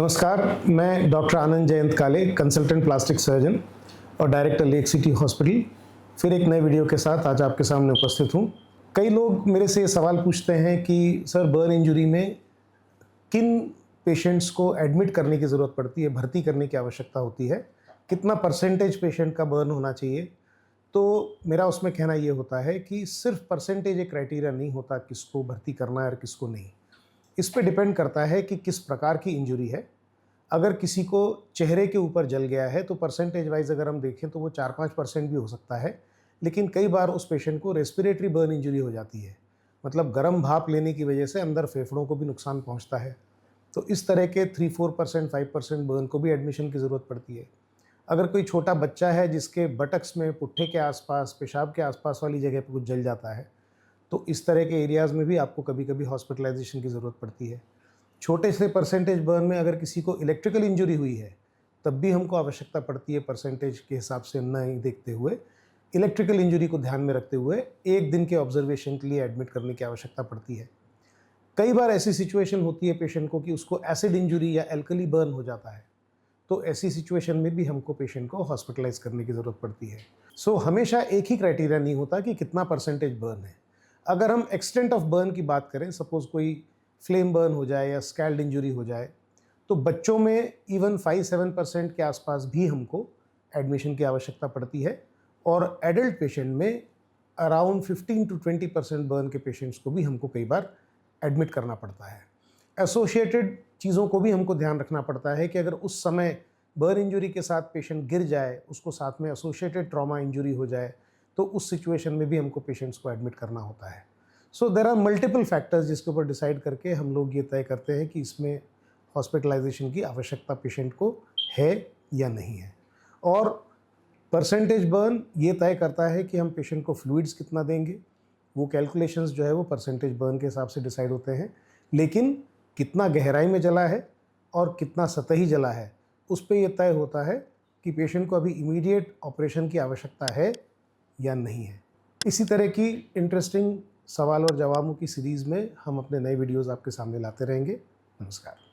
नमस्कार, मैं डॉक्टर आनंद जयंत काले, कंसल्टेंट प्लास्टिक सर्जन और डायरेक्टर लेक सिटी हॉस्पिटल, फिर एक नए वीडियो के साथ आज आपके सामने उपस्थित हूँ। कई लोग मेरे से ये सवाल पूछते हैं कि सर, बर्न इंजरी में किन पेशेंट्स को एडमिट करने की ज़रूरत पड़ती है, भर्ती करने की आवश्यकता होती है, कितना परसेंटेज पेशेंट का बर्न होना चाहिए। तो मेरा उसमें कहना ये होता है कि सिर्फ परसेंटेज एक क्राइटेरिया नहीं होता किसको भर्ती करना है और किसको नहीं। इस पे डिपेंड करता है कि किस प्रकार की इंजरी है। अगर किसी को चेहरे के ऊपर जल गया है तो परसेंटेज वाइज अगर हम देखें तो वो 4-5% भी हो सकता है, लेकिन कई बार उस पेशेंट को रेस्पिरेटरी बर्न इंजरी हो जाती है, मतलब गर्म भाप लेने की वजह से अंदर फेफड़ों को भी नुकसान पहुंचता है। तो इस तरह के 3-4%, 5% बर्न को भी एडमिशन की ज़रूरत पड़ती है। अगर कोई छोटा बच्चा है जिसके बटक्स में, पुट्ठे के आसपास, पेशाब के आसपास वाली जगह पर कुछ जल जाता है, तो इस तरह के एरियाज़ में भी आपको कभी कभी हॉस्पिटलाइजेशन की ज़रूरत पड़ती है। छोटे से परसेंटेज बर्न में अगर किसी को इलेक्ट्रिकल इंजरी हुई है तब भी हमको आवश्यकता पड़ती है परसेंटेज के हिसाब से नहीं देखते हुए, इलेक्ट्रिकल इंजरी को ध्यान में रखते हुए एक दिन के ऑब्जर्वेशन के लिए एडमिट करने की आवश्यकता पड़ती है। कई बार ऐसी सिचुएशन होती है पेशेंट को कि उसको एसिड इंजरी या एल्कली बर्न हो जाता है, तो ऐसी सिचुएशन में भी हमको पेशेंट को हॉस्पिटलाइज करने की ज़रूरत पड़ती है। सो हमेशा एक ही क्राइटेरिया नहीं होता कि कितना परसेंटेज बर्न है। अगर हम एक्सटेंट ऑफ बर्न की बात करें, सपोज कोई फ्लेम बर्न हो जाए या स्कैल्ड इंजरी हो जाए, तो बच्चों में इवन 5-7% के आसपास भी हमको एडमिशन की आवश्यकता पड़ती है, और एडल्ट पेशेंट में अराउंड 15-20% बर्न के पेशेंट्स को भी हमको कई बार एडमिट करना पड़ता है। एसोसिएटेड चीज़ों को भी हमको ध्यान रखना पड़ता है कि अगर उस समय बर्न इंजरी के साथ पेशेंट गिर जाए, उसको साथ में एसोसिएटेड ट्रॉमा इंजरी हो जाए, तो उस सिचुएशन में भी हमको पेशेंट्स को एडमिट करना होता है। So there are multiple factors जिसके ऊपर डिसाइड करके हम लोग ये तय करते हैं कि इसमें हॉस्पिटलाइजेशन की आवश्यकता पेशेंट को है या नहीं है। और परसेंटेज बर्न ये तय करता है कि हम पेशेंट को फ्लूइड्स कितना देंगे, वो कैलकुलेशंस जो है वो परसेंटेज बर्न के हिसाब से डिसाइड होते हैं, लेकिन कितना गहराई में जला है और कितना सतही जला है उस पर यह तय होता है कि पेशेंट को अभी इमीडिएट ऑपरेशन की आवश्यकता है या नहीं है। इसी तरह की इंटरेस्टिंग सवाल और जवाबों की सीरीज़ में हम अपने नए वीडियोज़ आपके सामने लाते रहेंगे। नमस्कार।